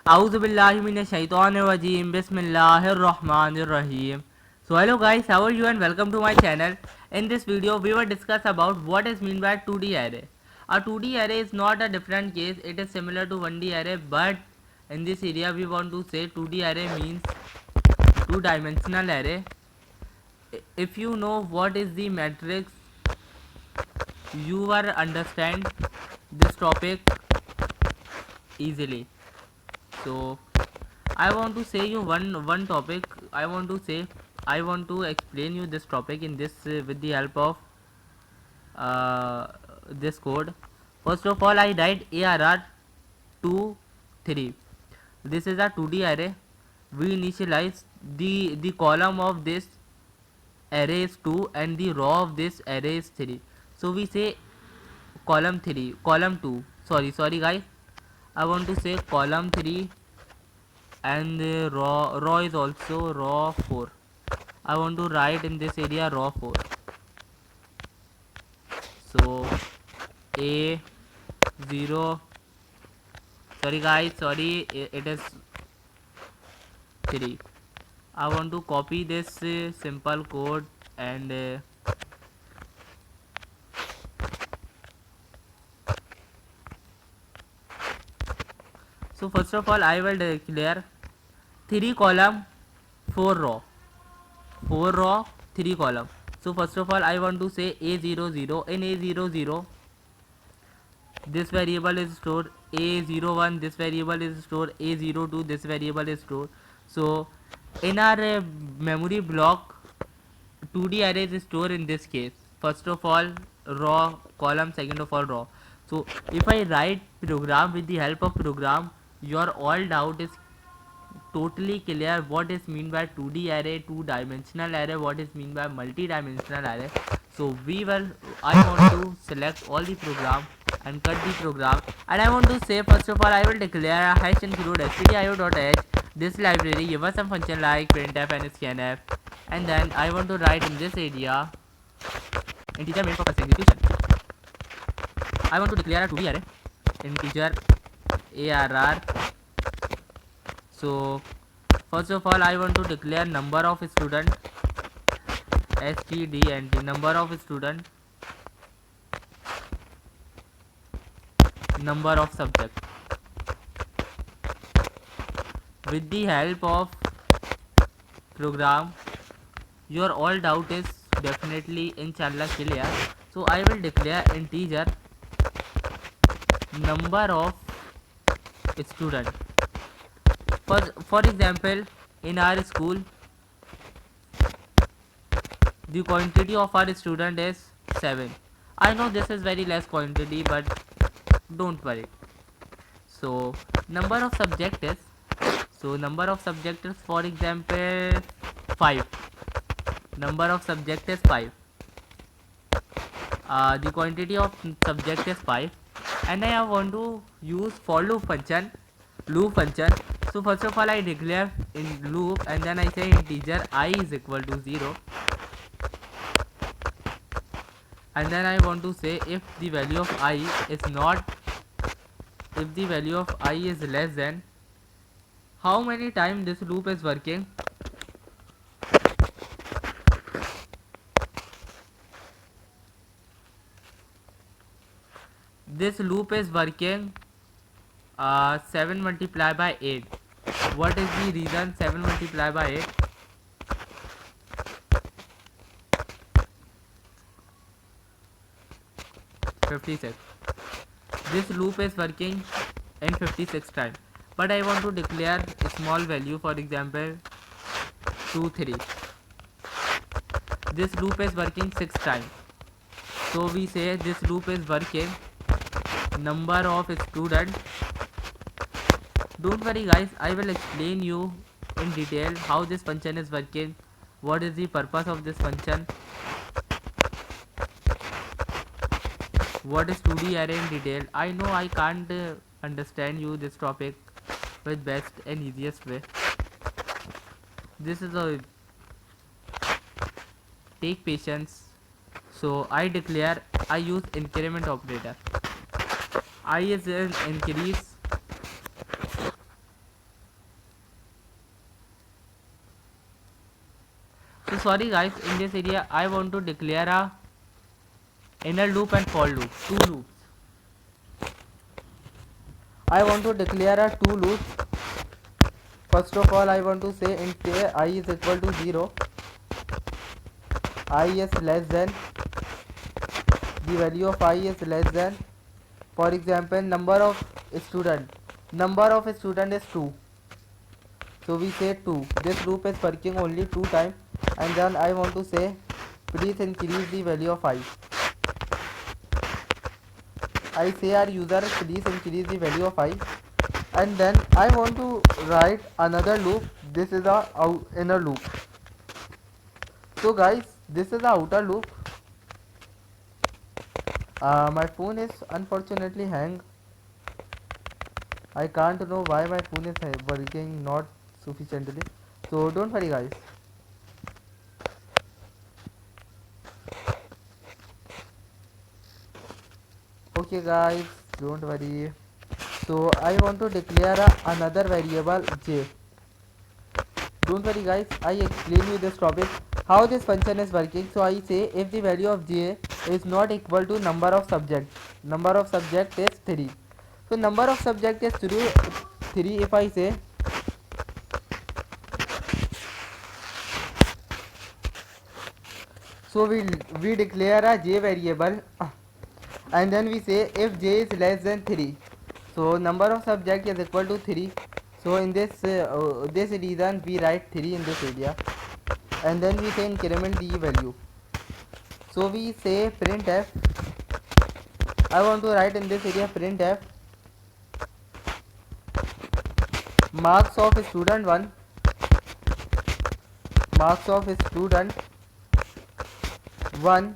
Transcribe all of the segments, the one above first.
Auzubillahiminash-shaytanir-rajeem. Bismillahir-rahmanir-rahim. So hello guys, how are you and welcome to my channel. In this video, we will discuss about what is meant by 2D array. A 2D array is not a different case, it is similar to 1D array, but in this area we want to say 2D array means two-dimensional array. If you know what is the matrix, you will understand this topic easily. So I want to say you one topic. I want to explain you this topic in this with the help of this code. First of all, I write ARR 2 3. This is a 2D array. We initialize the column of this array is 2 and the row of this array is 3. So we say column 2. Sorry guys. I want to say column 3 and row is also row 4. I want to write in this area row 4. So a 0, sorry guys, sorry, it is 3. I want to copy this simple code and so first of all I will declare 3 column 4 row, 4 row 3 column. So first of all I want to say a00. In a00 this variable is stored, a01 this variable is stored, a02 this variable is stored. So in our memory block 2D array is stored in this case. First of all row column, second of all row. So if I write program with the help of program, your all doubt is totally clear. What is mean by 2D array, two dimensional array, what is mean by multi-dimensional array. So I want to select all the program and cut the program, and I want to say first of all I will declare a hash include stdio.h. This library give us some function like printf and scanf, and then I want to write in this area integer main for first execution. I want to declare a 2D array integer arr. So first of all I want to declare number of student std and the number of student, number of subject. With the help of program your all doubt is definitely inshallah clear. So I will declare integer number of student. For example, in our school the quantity of our student is 7. I know this is very less quantity, but don't worry. So number of subject is, for example 5. Number of subject is 5. The quantity of subject is 5, and I want to use for loop function. So first of all I declare in loop and then I say integer I is equal to 0, and then I want to say if the value of I is less than, how many times this loop is working. This loop is working 7 multiplied by 8. What is the reason 7 multiplied by 8? (56). This loop is working in 56 times, but I want to declare a small value, for example 2 3. This loop is working 6 times, so we say this loop is working number of student. Don't worry guys, I will explain you in detail how this function is working, what is the purpose of this function, what is 2D array in detail. I know I can't understand you this topic with best and easiest way. This is a take patience. So I declare, I use increment operator. I is an increase So sorry guys, in this area I want to declare a inner loop and for loop, two loops. I want to declare a two loops. First of all, I want to say int I is equal to 0, I is less than, the value of I is less than, for example, number of student is 2, so we say 2. This loop is working only 2 times, and then I want to say please increase the value of I say our user please increase the value of I, and then I want to write another loop. This is the inner loop. So guys, this is the outer loop. My phone is unfortunately hang. I can't know why my phone is working not sufficiently, so don't worry guys. Okay guys, don't worry. So I want to declare another variable j. Don't worry guys, I explain you this topic how this function is working. So I say if the value of j is not equal to number of subject is 3. So number of subject is 3. If I say so we declare a j variable, and then we say if j is less than 3, so number of subject is equal to 3. So in this reason we write 3 in this area, and then we say increment the value. So we say printf. I want to write in this area printf marks of student 1, marks of student 1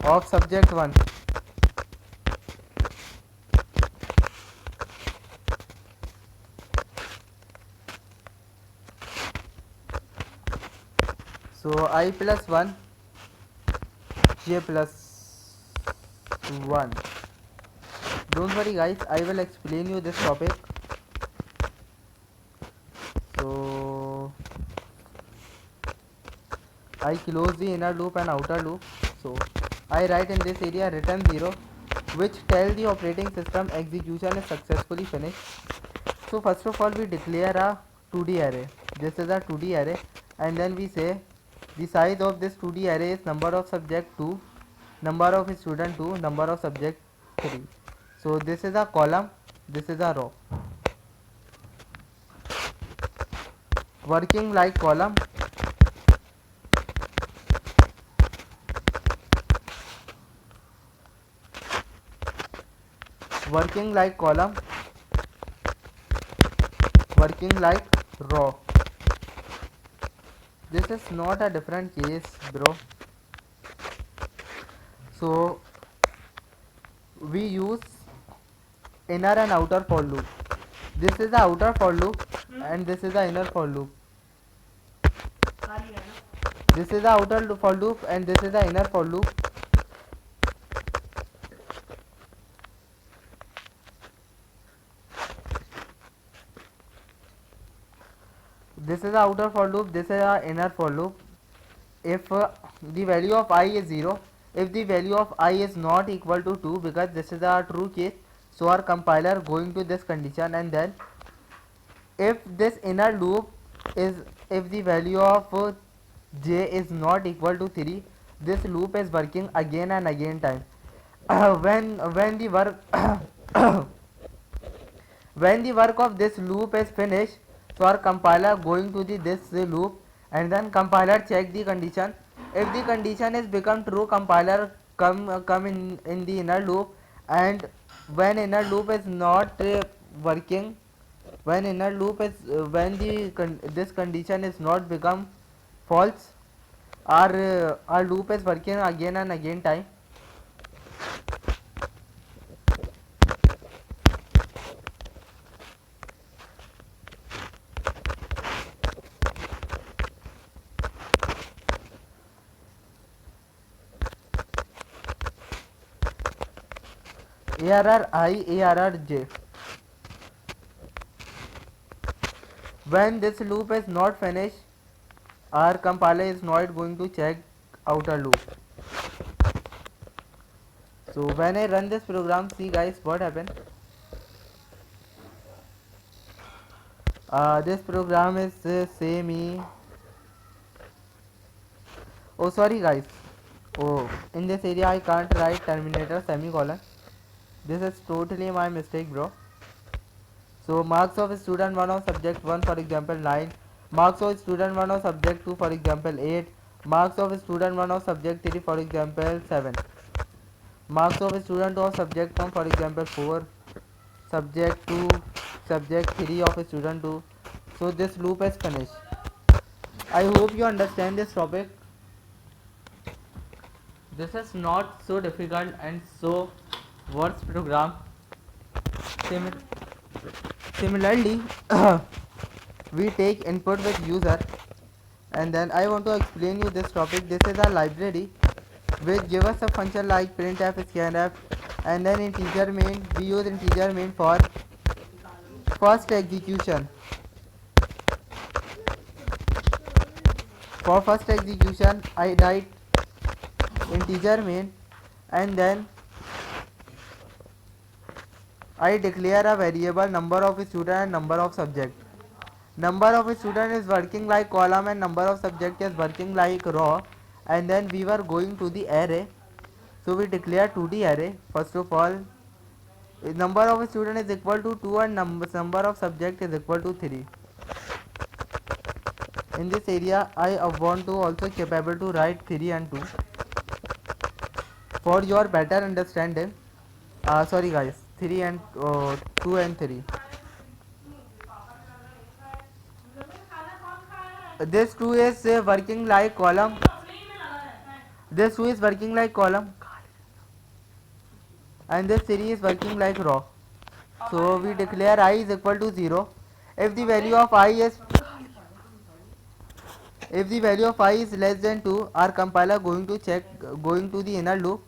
of subject 1. So I plus 1, j plus 1. Don't worry guys, I will explain you this topic. So I close the inner loop and outer loop. So I write in this area return 0, which tell the operating system execution is successfully finished. So first of all we declare a 2D array. This is a 2D array, and then we say the size of this 2D array is number of subject 2, number of student 2, number of subject 3. So this is a column, this is a row. Working like column, working like column, working like row. This is not a different case, bro. So we use inner and outer for loop. This is the outer for loop, and this is the inner for loop. This is the outer for loop, and this is the inner for loop. This is the outer for loop, this is the inner for loop. If the value of I is 0, if the value of I is not equal to 2, because this is a true case, so our compiler going to this condition, and then if this inner loop is, if the value of j is not equal to 3, this loop is working again and again time. When the work when the work of this loop is finished, so our compiler going to this loop, and then compiler check the condition. If the condition is become true, compiler come in the inner loop, and when inner loop is not working, when inner loop is when this condition is not become false, our loop is working again and again time. ARR I, ARR J. When this loop is not finished, our compiler is not going to check outer loop. So when I run this program, see guys what happened. This program is say me. Oh sorry guys. Oh, in this area I can't write terminator semicolon. This is totally my mistake, bro. So marks of student 1 of subject 1 for example 9, marks of student 1 of subject 2 for example 8, marks of student 1 of subject 3 for example 7, marks of student 2 of subject 1 for example 4, subject 2, subject 3 of student 2. So this loop is finished. I hope you understand this topic. This is not so difficult and so words program. Similarly, we take input with user, and then I want to explain you this topic. This is a library which give us a function like printf, scanf, and then integer main. We use integer main for first execution. For first execution, I write integer main, and then I declare a variable number of student and number of subject. Number of student is working like column and number of subject is working like row, and then we were going to the array. So we declare 2D array. First of all, number of student is equal to 2 and number of subject is equal to 3. In this area I want to also capable to write 3 and 2 for your better understanding. Sorry guys, 3 and 2 and 3. This 2 is working like column. This 2 is working like column, and this 3 is working like row. So we declare I is equal to 0. If the value of I is less than 2, our compiler going to check, going to the inner loop,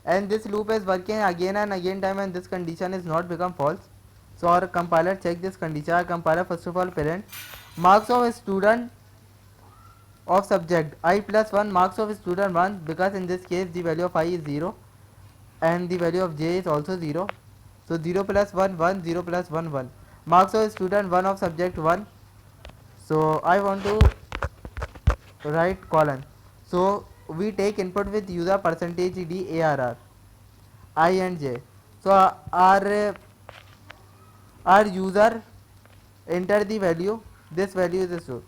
and this loop is working again and again time, and this condition is not become false. So our compiler check this condition. Our compiler first of all parent marks of student of subject I plus 1, marks of student 1, because in this case the value of I is 0 and the value of j is also 0. So 0 plus 1 1, 0 plus 1 1, marks of student 1 of subject 1. So I want to write colon. So we take input with user percentage d arr I and j. So our user enter the value. This value is stored.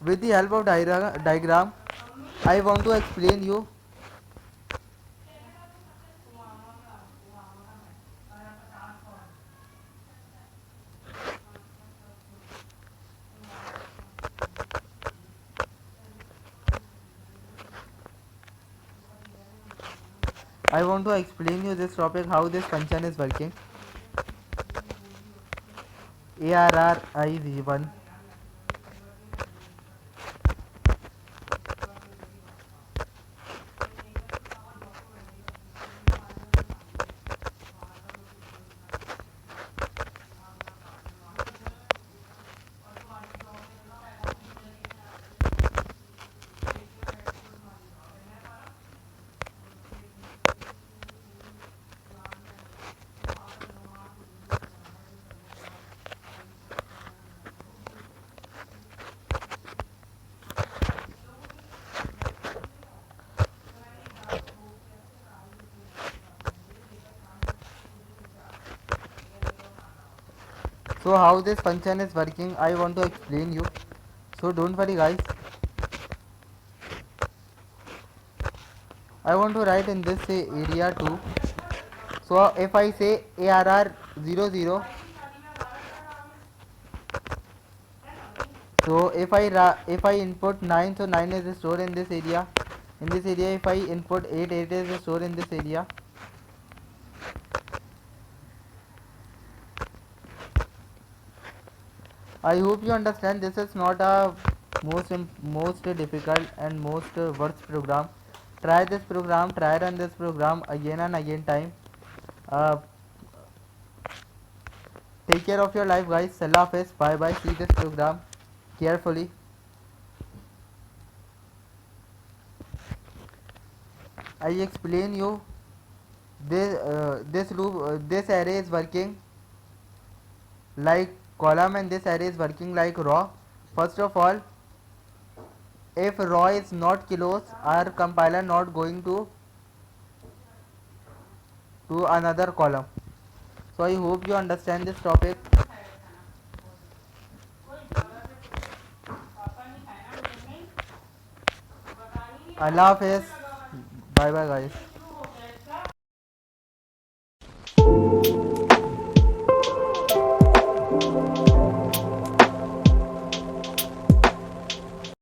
With the help of diagram, I want to explain you. I want to explain you this topic, how this function is working. ARRIV1. So how this function is working, I want to explain you. So don't worry guys. I want to write in this area too. So if I say ARR00, so if I input 9, so 9 is stored in this area. In this area, if I input 8, 8 is stored in this area. I hope you understand. This is not a most difficult and most worst program. Try this program, try run this program again and again time. Uh, Take care of your life, guys. Allah Hafiz. Bye bye. See this program carefully. I explain you this loop. This array is working like column, and this array is working like row. First of all, if row is not close, our compiler not going to another column. So I hope you understand this topic. Allah Hafiz. Bye bye, guys.